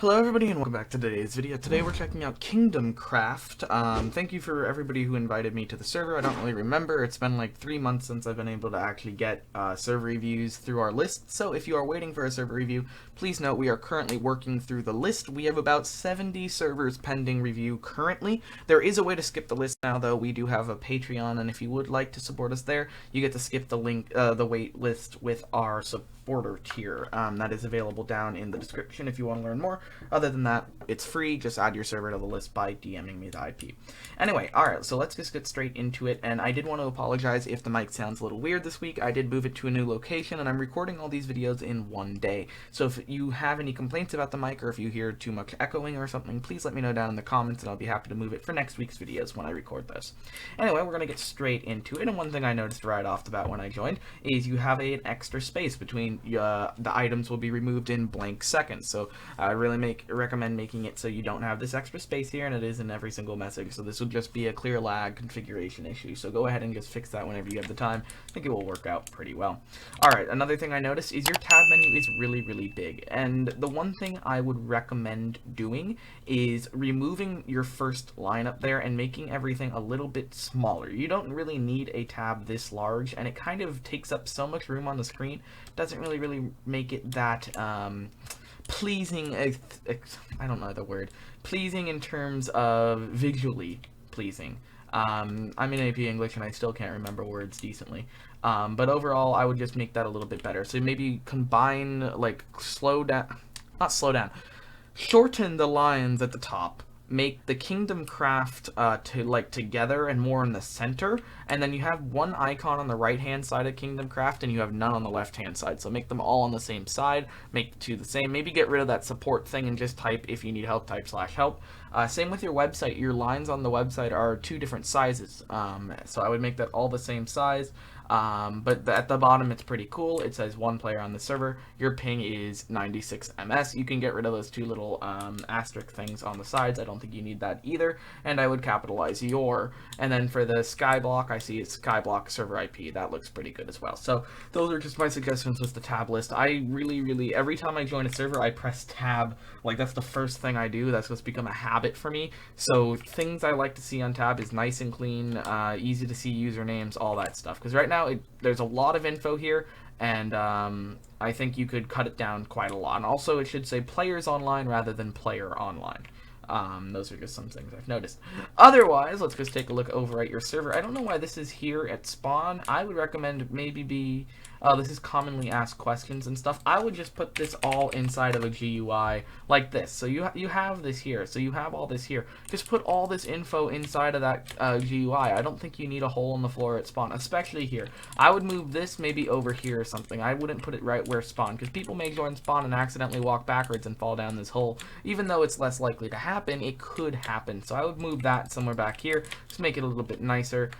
Hello everybody and welcome back to today's video. Today we're checking out KingdomCraft. Thank you for everybody who invited me to the server. I don't really remember. It's been like 3 months since I've been able to actually get server reviews through our list. So if you are waiting for a server review, please note we are currently working through the list. We have about 70 servers pending review currently. There is a way to skip the list now though. We do have a Patreon, and if you would like to support us there, you get to skip the link, the wait list with our supporter tier. That is available down in the description if you want to learn more. Other than that, it's free. Just add your server to the list by DMing me the IP. Anyway, alright, so let's just get straight into it, and I did want to apologize if the mic sounds a little weird this week. I did move it to a new location, and I'm recording all these videos in one day. So if you have any complaints about the mic, or if you hear too much echoing or something, please let me know down in the comments, and I'll be happy to move it for next week's videos when I record those. Anyway, we're going to get straight into it, and one thing I noticed right off the bat when I joined is you have an extra space between the items will be removed in blank seconds. So I really recommend making it so you don't have this extra space here, and it is in every single message. So this will just be a clear lag configuration issue. So go ahead and just fix that whenever you have the time. I think it will work out pretty well. Alright, another thing I noticed is your tab menu is really big. And the one thing I would recommend doing is removing your first line up there and making everything a little bit smaller. You don't really need a tab this large, and it kind of takes up so much room on the screen. Doesn't really make it that pleasing. I don't know the word. Pleasing in terms of visually pleasing. I'm in AP English and I still can't remember words decently. But overall, I would just make that a little bit better. So maybe combine, like, shorten the lines at the top. Make the KingdomCraft together and more in the center, and then you have one icon on the right hand side of KingdomCraft and you have none on the left hand side. So make them all on the same side, make the two the same. Maybe get rid of that support thing and just type, if you need help, type /help. Same with your website. Your lines on the website are 2 different sizes, so I would make that all the same size. But at the bottom it's pretty cool. It says 1 player on the server. Your ping is 96 ms. You can get rid of those 2 little asterisk things on the sides. I don't think you need that either. And I would capitalize your. And then for the skyblock, I see it's skyblock server IP. That looks pretty good as well. So those are just my suggestions with the tab list. I really, every time I join a server, I press tab. Like, that's the first thing I do. That's just become a habit for me. So things I like to see on tab is nice and clean, easy to see usernames, all that stuff. Because right now there's a lot of info here, and I think you could cut it down quite a lot. And also it should say players online rather than player online. Those are just some things I've noticed. Otherwise, let's just take a look over at your server. I don't know why this is here at spawn. I would recommend maybe this is commonly asked questions and stuff. I would just put this all inside of a GUI like this. So you have this here. So you have all this here. Just put all this info inside of that GUI. I don't think you need a hole in the floor at spawn, especially here. I would move this maybe over here or something. I wouldn't put it right where spawn, because people may join spawn and accidentally walk backwards and fall down this hole. Even though it's less likely to happen, it could happen. So I would move that somewhere back here. Just make it a little bit nicer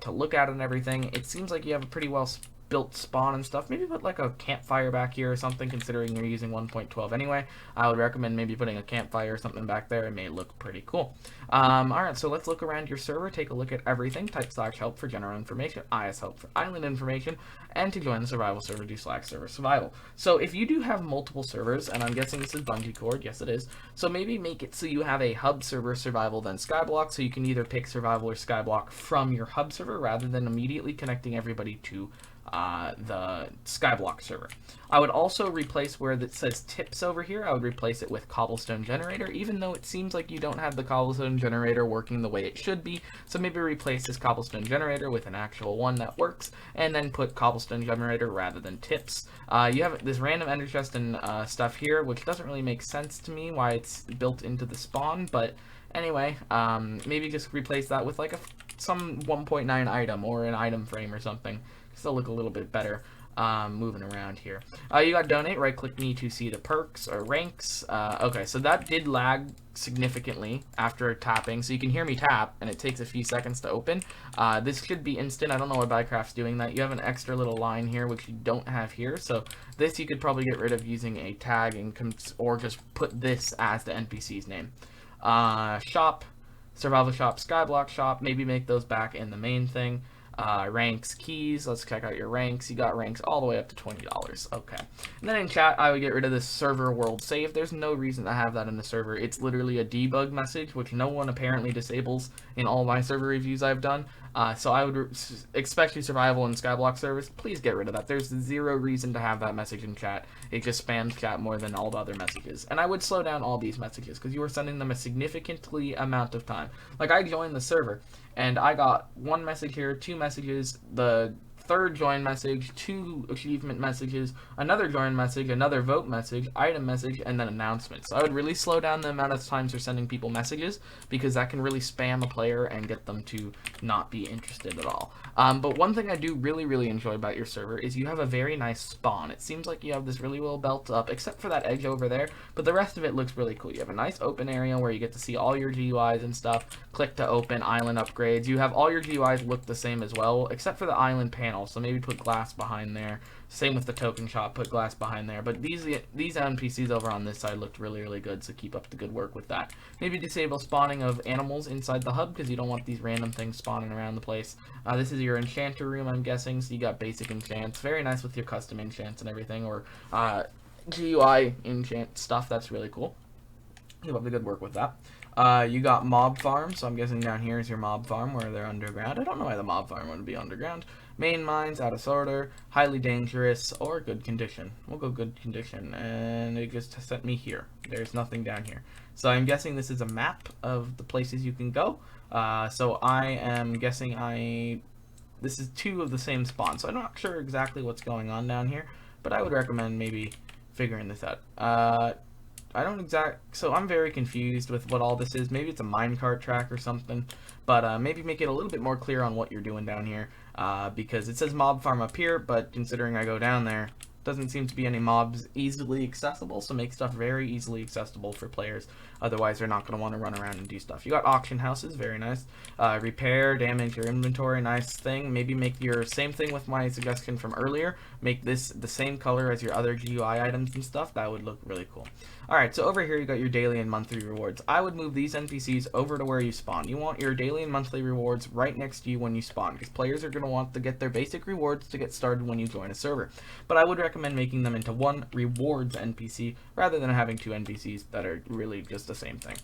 to look at and everything. It seems like you have a pretty well built spawn and stuff. Maybe put like a campfire back here or something, considering you're using 1.12 anyway. I would recommend maybe putting a campfire or something back there. It may look pretty cool. Alright, so let's look around your server, take a look at everything. Type /help for general information, IS help for island information, and to join the survival server, do /server survival. So if you do have multiple servers, and I'm guessing this is bungee cord, yes it is, so maybe make it so you have a hub server survival then skyblock, so you can either pick survival or skyblock from your hub server rather than immediately connecting everybody to the skyblock server. I would also replace where that says tips over here. I would replace it with cobblestone generator, even though it seems like you don't have the cobblestone generator working the way it should be. So maybe replace this cobblestone generator with an actual one that works, and then put cobblestone generator rather than tips. You have this random ender chest and stuff here, which doesn't really make sense to me why it's built into the spawn, but anyway, maybe just replace that with like some 1.9 item or an item frame or something. Still look a little bit better moving around here. You got donate, right click me to see the perks or ranks. Okay, so that did lag significantly after tapping, so you can hear me tap and it takes a few seconds to open. This should be instant. I don't know why BGHDDevelopment's doing that. You have an extra little line here which you don't have here, so this you could probably get rid of using a tag and or just put this as the NPC's name. Shop, survival shop, skyblock shop, maybe make those back in the main thing. Ranks, keys, let's check out your ranks. You got ranks all the way up to $20. Okay. And then in chat, I would get rid of this server world save. There's no reason to have that in the server. It's literally a debug message, which no one apparently disables in all my server reviews I've done. So I would, especially survival and Skyblock servers, please get rid of that. There's zero reason to have that message in chat. It just spams chat more than all the other messages. And I would slow down all these messages, because you are sending them a significantly amount of time. Like, I joined the server, and I got one message here, two messages, the third join message, two achievement messages, another join message, another vote message, item message, and then announcement. So I would really slow down the amount of times you're sending people messages, because that can really spam a player and get them to not be interested at all. But one thing I do really enjoy about your server is you have a very nice spawn. It seems like you have this really well built up, except for that edge over there, but the rest of it looks really cool. You have a nice open area where you get to see all your GUIs and stuff. Click to open, island upgrades. You have all your GUIs look the same as well, except for the island panel. So maybe put glass behind there. Same with the token shop, put glass behind there. But these NPCs over on this side looked really good, so keep up the good work with that. Maybe disable spawning of animals inside the hub, because you don't want these random things spawning around the place. This is your enchanter room, I'm guessing, so you got basic enchants. Very nice with your custom enchants and everything, or GUI enchant stuff. That's really cool. Keep up the good work with that. You got mob farm, so I'm guessing down here is your mob farm where they're underground. I don't know why the mob farm would be underground. Main mines, out of order, highly dangerous, or good condition. We'll go good condition, and it just sent me here. There's nothing down here. So I'm guessing this is a map of the places you can go. So I am guessing this is two of the same spawn, so I'm not sure exactly what's going on down here, but I would recommend maybe figuring this out. So I'm very confused with what all this is. Maybe it's a minecart track or something, but maybe make it a little bit more clear on what you're doing down here, because it says mob farm up here, but considering I go down there, doesn't seem to be any mobs easily accessible, so make stuff very easily accessible for players. Otherwise, they're not going to want to run around and do stuff. You got auction houses, very nice. Repair, damage your inventory, nice thing. Maybe make your same thing with my suggestion from earlier. Make this the same color as your other GUI items and stuff. That would look really cool. Alright, so over here you got your daily and monthly rewards. I would move these NPCs over to where you spawn. You want your daily and monthly rewards right next to you when you spawn, because players are going to want to get their basic rewards to get started when you join a server. But I would recommend making them into one rewards NPC rather than having two NPCs that are really just the same thing.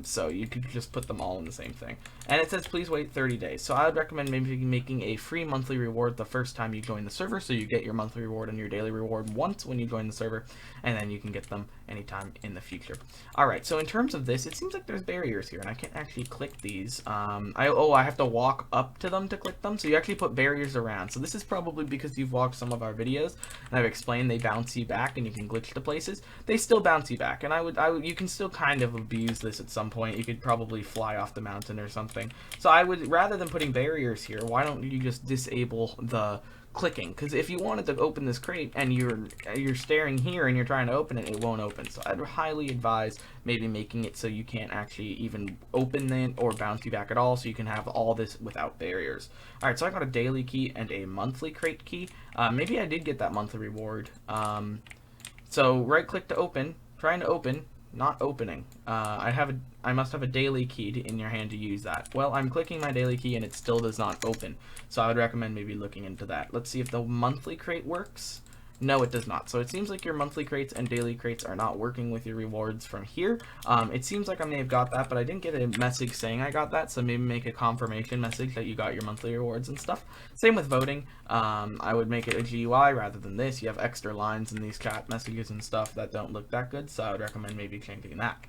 So you could just put them all in the same thing. And it says please wait 30 days. So I would recommend maybe making a free monthly reward the first time you join the server, so you get your monthly reward and your daily reward once when you join the server, and then you can get them anytime in the future. Alright, so in terms of this, it seems like there's barriers here, and I can't actually click these. I have to walk up to them to click them, so you actually put barriers around. So this is probably because you've watched some of our videos, and I've explained they bounce you back and you can glitch to places. They still bounce you back, and you can still kind of abuse this at some point. You could probably fly off the mountain or something. So I would, rather than putting barriers here, why don't you just disable the clicking? Because if you wanted to open this crate and you're staring here and you're trying to open it, it won't open. So I'd highly advise maybe making it so you can't actually even open it or bounce you back at all, so you can have all this without barriers. Alright, so I got a daily key and a monthly crate key. Maybe I did get that monthly reward. So right click to open, trying to open, not opening. I must have a daily key in your hand to use that. Well, I'm clicking my daily key and it still does not open. So I would recommend maybe looking into that. Let's see if the monthly crate works. No, it does not. So it seems like your monthly crates and daily crates are not working with your rewards from here. It seems like I may have got that, but I didn't get a message saying I got that, so maybe make a confirmation message that you got your monthly rewards and stuff. Same with voting. I would make it a GUI rather than this. You have extra lines in these chat messages and stuff that don't look that good, so I would recommend maybe changing that.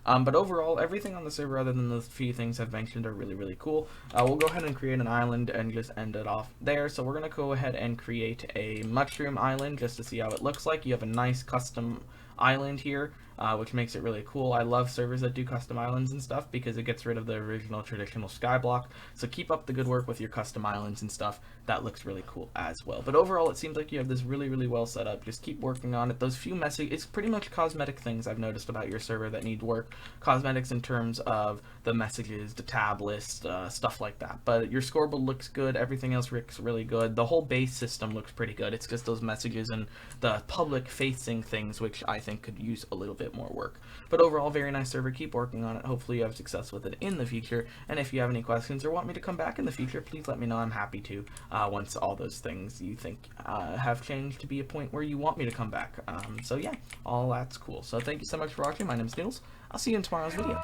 But overall, everything on the server other than those few things I've mentioned are really cool. We'll go ahead and create an island and just end it off there. So we're going to go ahead and create a mushroom island just to see how it looks like. You have a nice custom island here, which makes it really cool. I love servers that do custom islands and stuff because it gets rid of the original traditional skyblock. So keep up the good work with your custom islands and stuff. That looks really cool as well. But overall, it seems like you have this really well set up. Just keep working on it. Those few it's pretty much cosmetic things I've noticed about your server that need work. Cosmetics in terms of the messages, the tab list, stuff like that. But your scoreboard looks good. Everything else looks really good. The whole base system looks pretty good. It's just those messages and the public facing things which I think could use a little bit bit more work. But overall, very nice server. Keep working on it. Hopefully you have success with it in the future. And if you have any questions or want me to come back in the future, please let me know. I'm happy to, once all those things you think have changed to be a point where you want me to come back. So yeah, all that's cool. So thank you so much for watching. My name's Noodles. I'll see you in tomorrow's video.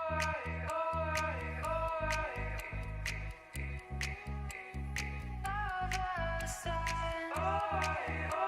Oh,